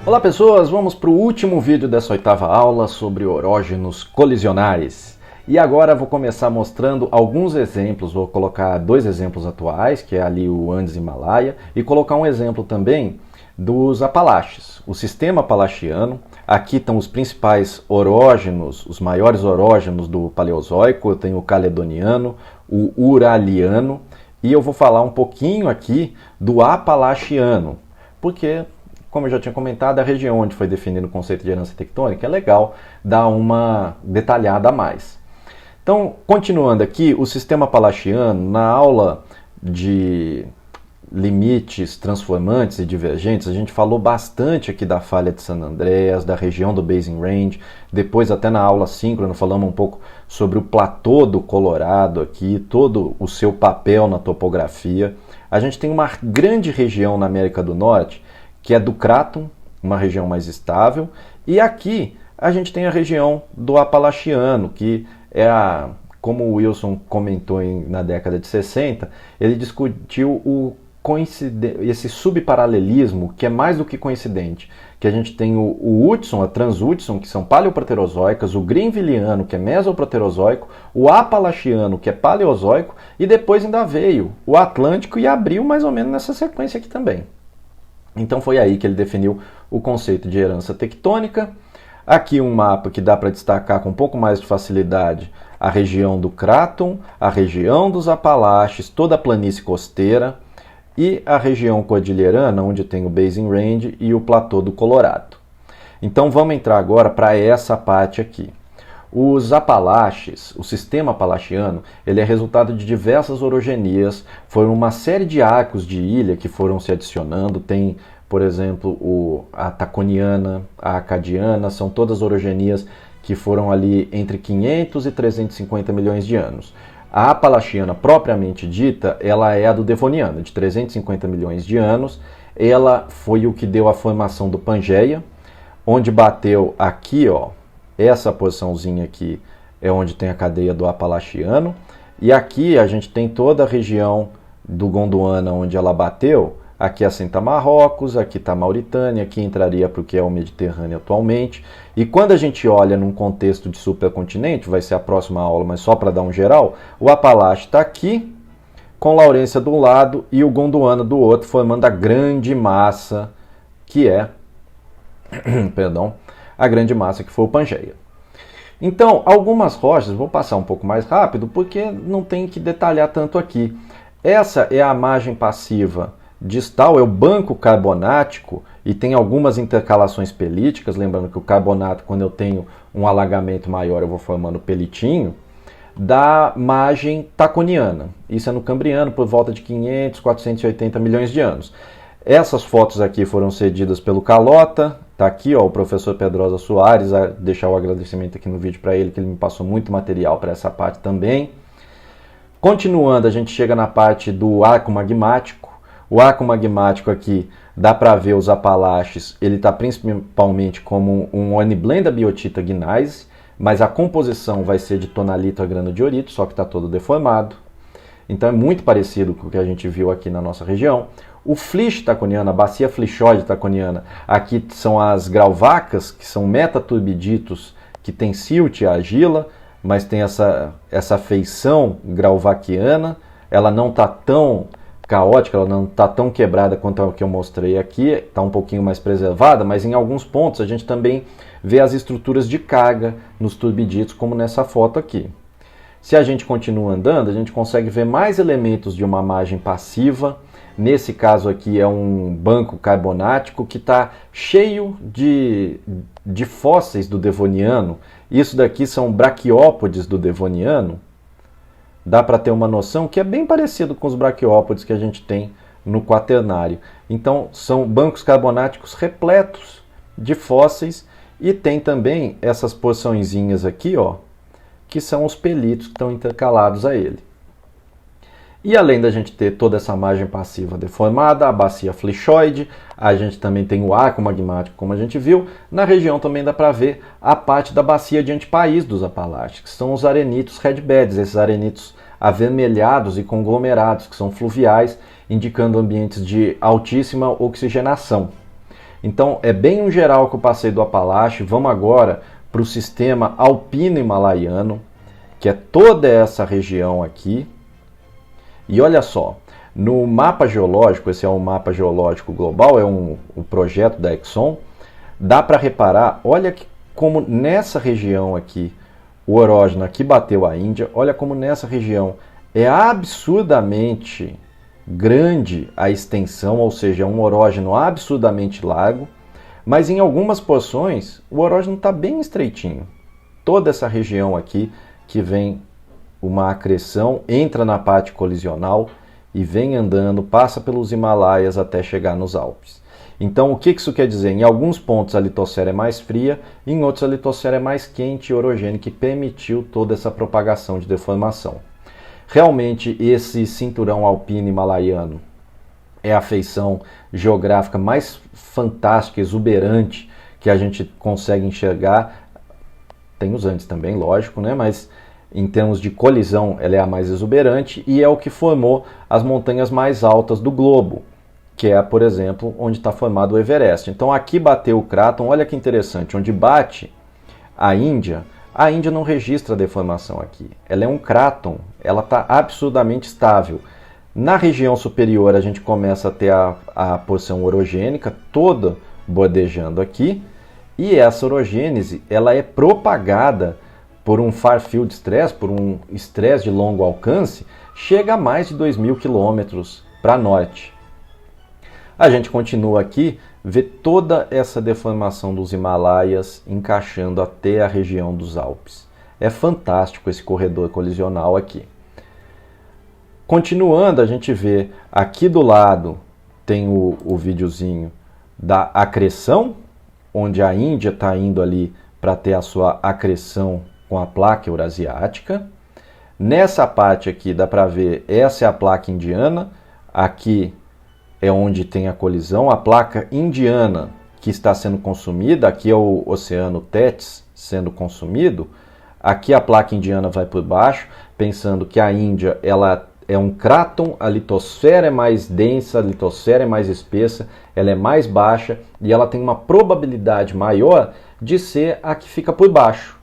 Olá pessoas, vamos para o último vídeo dessa oitava aula sobre orógenos colisionais. E agora vou começar mostrando alguns exemplos, vou colocar dois exemplos atuais, que é ali o Andes e Himalaia, e colocar um exemplo também dos Apalaches, o sistema apalachiano. Aqui estão os principais orógenos, os maiores orógenos do Paleozoico. Eu tenho o Caledoniano, o Uraliano, e eu vou falar um pouquinho aqui do Apalachiano, porque, como eu já tinha comentado, a região onde foi definido o conceito de herança tectônica é legal dar uma detalhada a mais. Então, continuando aqui, o sistema apalachiano, na aula de limites transformantes e divergentes, a gente falou bastante aqui da falha de San Andreas, da região do Basin Range, depois até na aula síncrona falamos um pouco sobre o platô do Colorado aqui, todo o seu papel na topografia. A gente tem uma grande região na América do Norte, que é do Cráton, uma região mais estável, e aqui a gente tem a região do Apalachiano, que é como o Wilson comentou na década de 60, ele discutiu esse subparalelismo, que é mais do que coincidente, que a gente tem o Hudson, a Trans-Hudson, que são paleoproterozoicas, o Greenvilliano, que é mesoproterozoico, o Apalachiano, que é paleozoico, e depois ainda veio o Atlântico e abriu mais ou menos nessa sequência aqui também. Então foi aí que ele definiu o conceito de herança tectônica. Aqui um mapa que dá para destacar com um pouco mais de facilidade a região do Cráton, a região dos Apalaches, toda a planície costeira e a região cordilheirana, onde tem o Basin Range e o platô do Colorado. Então vamos entrar agora para essa parte aqui. Os Apalaches, o sistema apalachiano, ele é resultado de diversas orogenias, foram uma série de arcos de ilha que foram se adicionando, tem, por exemplo, a Taconiana, a Acadiana, são todas orogenias que foram ali entre 500 e 350 milhões de anos. A Apalachiana, propriamente dita, ela é a do Devoniano, de 350 milhões de anos, ela foi o que deu a formação do Pangeia, onde bateu aqui, ó, essa posiçãozinha aqui é onde tem a cadeia do Apalachiano. E aqui a gente tem toda a região do Gondwana onde ela bateu. Aqui assenta Marrocos, aqui está Mauritânia, aqui entraria para o que é o Mediterrâneo atualmente. E quando a gente olha num contexto de supercontinente, vai ser a próxima aula, mas só para dar um geral, o Apalache está aqui, com Laurência de um lado e o Gondwana do outro, formando a grande massa que é... perdão, a grande massa que foi o Pangeia. Então, algumas rochas, vou passar um pouco mais rápido, porque não tem que detalhar tanto aqui. Essa é a margem passiva distal, é o banco carbonático, e tem algumas intercalações pelíticas, lembrando que o carbonato, quando eu tenho um alagamento maior, eu vou formando pelitinho, da margem taconiana. Isso é no Cambriano, por volta de 500, 480 milhões de anos. Essas fotos aqui foram cedidas pelo Calota, tá aqui ó, o professor Pedrosa Soares, a deixar o agradecimento aqui no vídeo para ele, que ele me passou muito material para essa parte também. Continuando, a gente chega na parte do arco magmático. O arco magmático aqui, dá para ver os Apalaches, ele está principalmente como um hornblende da biotita gneiss, mas a composição vai ser de tonalito a granodiorito, só que está todo deformado. Então é muito parecido com o que a gente viu aqui na nossa região. O flysch taconiano, a bacia flyschoide taconiana, aqui são as grauvacas, que são metaturbiditos, que tem silt e argila, mas tem essa feição grauvaquiana. Ela não está tão caótica, ela não está tão quebrada quanto a que eu mostrei aqui, está um pouquinho mais preservada, mas em alguns pontos a gente também vê as estruturas de carga nos turbiditos, como nessa foto aqui. Se a gente continua andando, a gente consegue ver mais elementos de uma margem passiva. Nesse caso aqui é um banco carbonático que está cheio de fósseis do Devoniano. Isso daqui são braquiópodes do Devoniano. Dá para ter uma noção que é bem parecido com os braquiópodes que a gente tem no Quaternário. Então são bancos carbonáticos repletos de fósseis e tem também essas porçõezinhas aqui, ó, que são os pelitos que estão intercalados a ele. E além da gente ter toda essa margem passiva deformada, a bacia flyschoide, a gente também tem o arco magmático, como a gente viu. Na região também dá para ver a parte da bacia de antipaís dos Apalaches, que são os arenitos redbeds, esses arenitos avermelhados e conglomerados, que são fluviais, indicando ambientes de altíssima oxigenação. Então é bem um geral que eu passei do Apalache. Vamos agora para o sistema alpino-himalaiano, que é toda essa região aqui. E olha só, no mapa geológico, esse é um mapa geológico global, é um projeto da Exxon, dá para reparar, olha que, como nessa região aqui, o erógeno aqui bateu a Índia, olha como nessa região é absurdamente grande a extensão, ou seja, é um erógeno absurdamente largo, mas em algumas porções o erógeno está bem estreitinho. Toda essa região aqui que vem uma acreção, entra na parte colisional e vem andando, passa pelos Himalaias até chegar nos Alpes. Então o que isso quer dizer? Em alguns pontos a litosfera é mais fria, em outros a litosfera é mais quente e orogênica, que permitiu toda essa propagação de deformação. Realmente esse cinturão alpino himalaiano é a feição geográfica mais fantástica, exuberante que a gente consegue enxergar. Tem os Andes também, lógico, né? Mas em termos de colisão ela é a mais exuberante e é o que formou as montanhas mais altas do globo, que é, por exemplo, onde está formado o Everest. Então aqui bateu o cráton, olha que interessante, onde bate a Índia não registra deformação aqui. Ela é um cráton, ela está absurdamente estável. Na região superior a gente começa a ter a porção orogênica toda bordejando aqui, e essa orogênese ela é propagada por um far field stress, por um estresse de longo alcance, chega a mais de 2.000 quilômetros para norte. A gente continua aqui, vê toda essa deformação dos Himalaias encaixando até a região dos Alpes. É fantástico esse corredor colisional aqui. Continuando, a gente vê aqui do lado, tem o videozinho da acreção, onde a Índia está indo ali para ter a sua acreção com a placa eurasiática. Nessa parte aqui dá para ver, essa é a placa indiana, aqui é onde tem a colisão, a placa indiana que está sendo consumida, aqui é o Oceano Tétis sendo consumido, aqui a placa indiana vai por baixo, pensando que a Índia ela é um cráton, a litosfera é mais densa, a litosfera é mais espessa, ela é mais baixa e ela tem uma probabilidade maior de ser a que fica por baixo.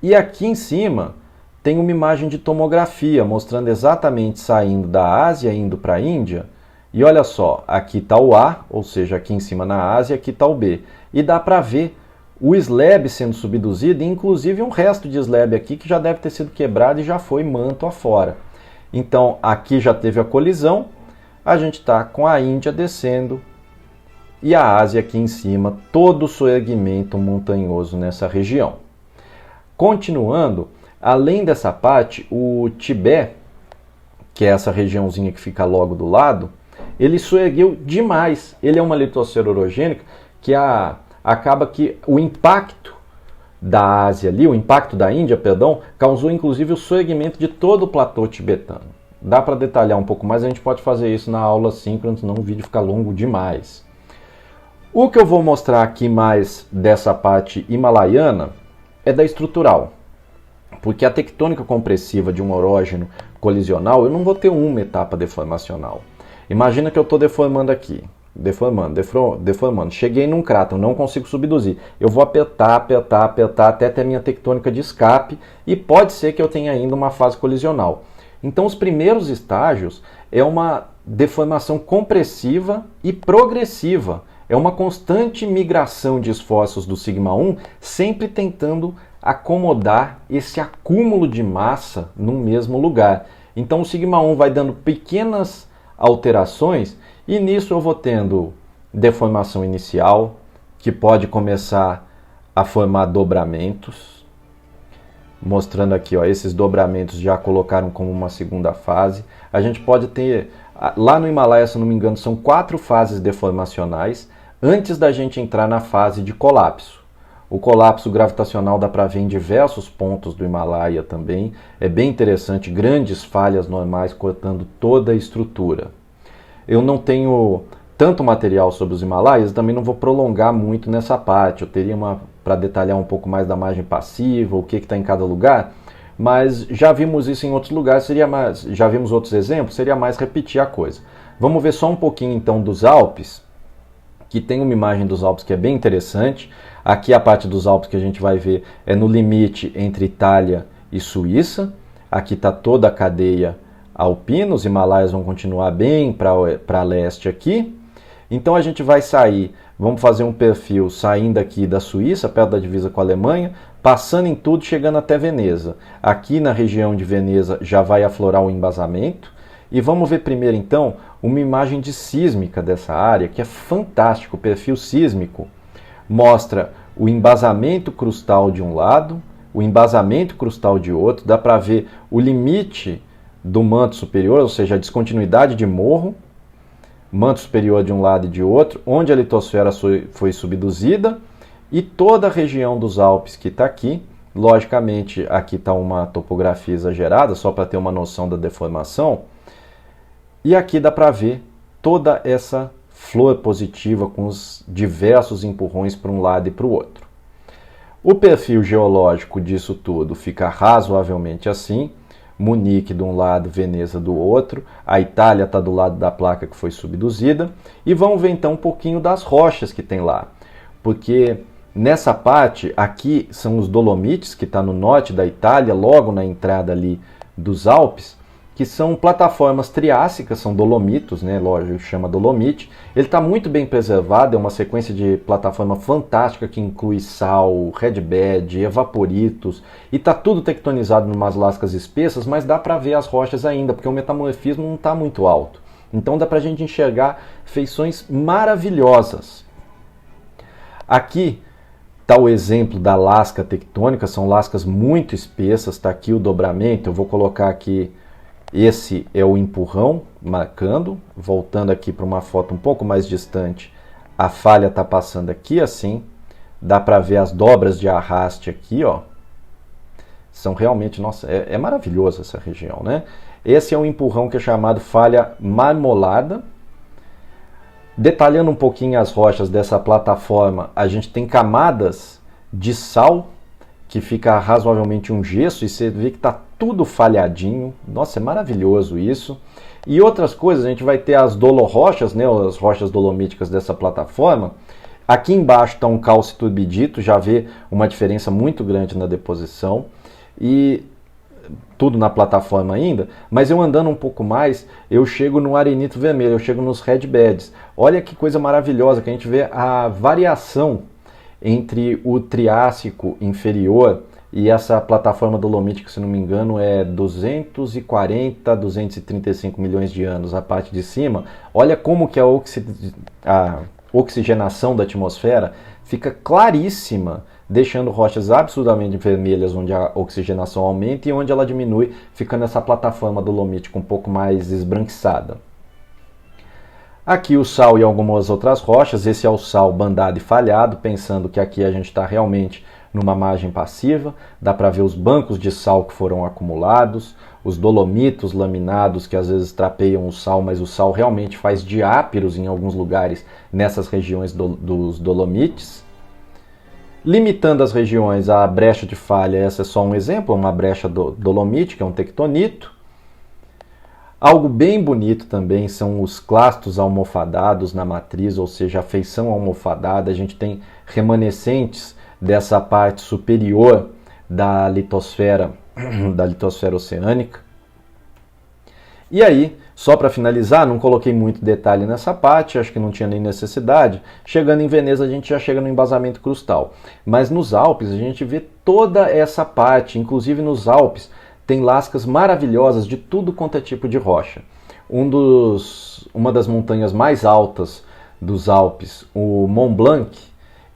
E aqui em cima tem uma imagem de tomografia mostrando exatamente saindo da Ásia indo para a Índia. E olha só, aqui está o A, ou seja, aqui em cima na Ásia, aqui está o B. E dá para ver o slab sendo subduzido, e inclusive um resto de slab aqui que já deve ter sido quebrado e já foi manto afora. Então aqui já teve a colisão, a gente está com a Índia descendo e a Ásia aqui em cima, todo o soerguimento montanhoso nessa região. Continuando, além dessa parte, o Tibete, que é essa regiãozinha que fica logo do lado, ele soergueu demais. Ele é uma litosfera orogênica que acaba que o impacto da Ásia ali, o impacto da Índia, perdão, causou inclusive o soerguimento de todo o platô tibetano. Dá para detalhar um pouco mais, a gente pode fazer isso na aula síncrona, senão o vídeo fica longo demais. O que eu vou mostrar aqui mais dessa parte himalaiana é da estrutural. Porque a tectônica compressiva de um orógeno colisional, eu não vou ter uma etapa deformacional. Imagina que eu estou deformando aqui, deformando. Cheguei num cráton, não consigo subduzir. Eu vou apertar até ter minha tectônica de escape e pode ser que eu tenha ainda uma fase colisional. Então os primeiros estágios é uma deformação compressiva e progressiva. É uma constante migração de esforços do sigma-1, sempre tentando acomodar esse acúmulo de massa no mesmo lugar. Então o sigma-1 vai dando pequenas alterações e nisso eu vou tendo deformação inicial, que pode começar a formar dobramentos, mostrando aqui, ó, esses dobramentos já colocaram como uma segunda fase. A gente pode ter, lá no Himalaia, se não me engano, são 4 fases deformacionais antes da gente entrar na fase de colapso. O colapso gravitacional dá para ver em diversos pontos do Himalaia também. É bem interessante, grandes falhas normais cortando toda a estrutura. Eu não tenho tanto material sobre os Himalaias, também não vou prolongar muito nessa parte. Eu teria para detalhar um pouco mais da margem passiva, o que está em cada lugar, mas já vimos isso em outros lugares, já vimos outros exemplos, seria mais repetir a coisa. Vamos ver só um pouquinho então dos Alpes, que tem uma imagem dos Alpes que é bem interessante. Aqui a parte dos Alpes que a gente vai ver é no limite entre Itália e Suíça. Aqui está toda a cadeia alpina, os Himalaias vão continuar bem para leste aqui. Então a gente vai sair, vamos fazer um perfil saindo aqui da Suíça, perto da divisa com a Alemanha, passando em tudo, chegando até Veneza. Aqui na região de Veneza já vai aflorar o embasamento. E vamos ver primeiro então uma imagem de sísmica dessa área, que é fantástico. O perfil sísmico mostra o embasamento crustal de um lado, o embasamento crustal de outro, dá para ver o limite do manto superior, ou seja, a descontinuidade de morro, manto superior de um lado e de outro, onde a litosfera foi subduzida, e toda a região dos Alpes que está aqui. Logicamente, aqui está uma topografia exagerada, só para ter uma noção da deformação. E aqui dá para ver toda essa flor positiva com os diversos empurrões para um lado e para o outro. O perfil geológico disso tudo fica razoavelmente assim. Munique de um lado, Veneza do outro. A Itália está do lado da placa que foi subduzida. E vamos ver então um pouquinho das rochas que tem lá. Porque nessa parte, aqui são os Dolomites, que está no norte da Itália, logo na entrada ali dos Alpes, que são plataformas triássicas, são dolomitos, né? Lógico, chama Dolomite. Ele está muito bem preservado, é uma sequência de plataforma fantástica que inclui sal, redbed, evaporitos, e está tudo tectonizado em umas lascas espessas, mas dá para ver as rochas ainda, porque o metamorfismo não está muito alto. Então dá para a gente enxergar feições maravilhosas. Aqui está o exemplo da lasca tectônica, são lascas muito espessas, está aqui o dobramento, eu vou colocar aqui. Esse é o empurrão marcando, voltando aqui para uma foto um pouco mais distante, a falha está passando aqui assim, dá para ver as dobras de arraste aqui, ó. São realmente, nossa, é maravilhoso essa região, né? Esse é um empurrão que é chamado falha marmolada. Detalhando um pouquinho as rochas dessa plataforma, a gente tem camadas de sal, que fica razoavelmente um gesso, e você vê que está tudo falhadinho. Nossa, é maravilhoso isso. E outras coisas, a gente vai ter as dolorrochas, né, as rochas dolomíticas dessa plataforma. Aqui embaixo está um cálcio turbidito, já vê uma diferença muito grande na deposição. E tudo na plataforma ainda, mas eu andando um pouco mais, eu chego no arenito vermelho, eu chego nos redbeds. Olha que coisa maravilhosa, que a gente vê a variação entre o Triássico inferior e essa plataforma dolomítica, se não me engano, é 240, 235 milhões de anos, a parte de cima. Olha como que a oxigenação da atmosfera fica claríssima, deixando rochas absurdamente vermelhas onde a oxigenação aumenta e onde ela diminui, ficando essa plataforma dolomítica um pouco mais esbranquiçada. Aqui o sal e algumas outras rochas, esse é o sal bandado e falhado, pensando que aqui a gente está realmente numa margem passiva, dá para ver os bancos de sal que foram acumulados, os dolomitos laminados que às vezes trapeiam o sal, mas o sal realmente faz diápiros em alguns lugares nessas regiões dos dolomites. Limitando as regiões à brecha de falha, essa é só um exemplo, uma brecha dolomítica, um tectonito. Algo bem bonito também são os clastos almofadados na matriz, ou seja, a feição almofadada. A gente tem remanescentes dessa parte superior da litosfera oceânica. E aí, só para finalizar, não coloquei muito detalhe nessa parte, acho que não tinha nem necessidade. Chegando em Veneza, a gente já chega no embasamento crustal. Mas nos Alpes, a gente vê toda essa parte, inclusive nos Alpes, tem lascas maravilhosas de tudo quanto é tipo de rocha. Uma das montanhas mais altas dos Alpes, o Mont Blanc,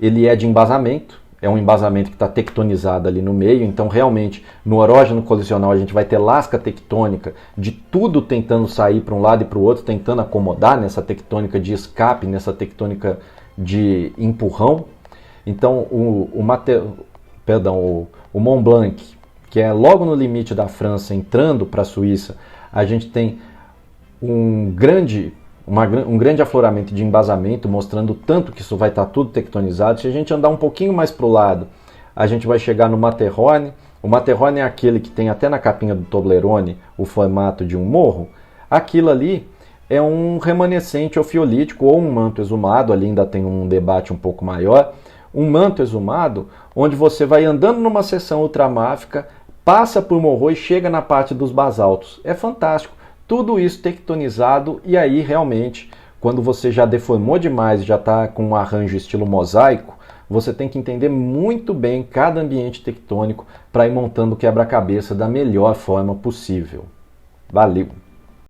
ele é de embasamento. É um embasamento que está tectonizado ali no meio, então realmente no orógeno colisional a gente vai ter lasca tectônica de tudo tentando sair para um lado e para o outro, tentando acomodar nessa tectônica de escape, nessa tectônica de empurrão. Então o Mont Blanc, que é logo no limite da França, entrando para a Suíça, a gente tem um grande afloramento de embasamento, mostrando tanto que isso vai estar tudo tectonizado. Se a gente andar um pouquinho mais para o lado, a gente vai chegar no Matterhorn. O Matterhorn é aquele que tem até na capinha do Toblerone o formato de um morro. Aquilo ali é um remanescente ofiolítico ou um manto exumado, ali ainda tem um debate um pouco maior, um manto exumado onde você vai andando numa seção ultramáfica, passa por Morro e chega na parte dos basaltos. É fantástico. Tudo isso tectonizado e aí realmente, quando você já deformou demais e já está com um arranjo estilo mosaico, você tem que entender muito bem cada ambiente tectônico para ir montando o quebra-cabeça da melhor forma possível. Valeu!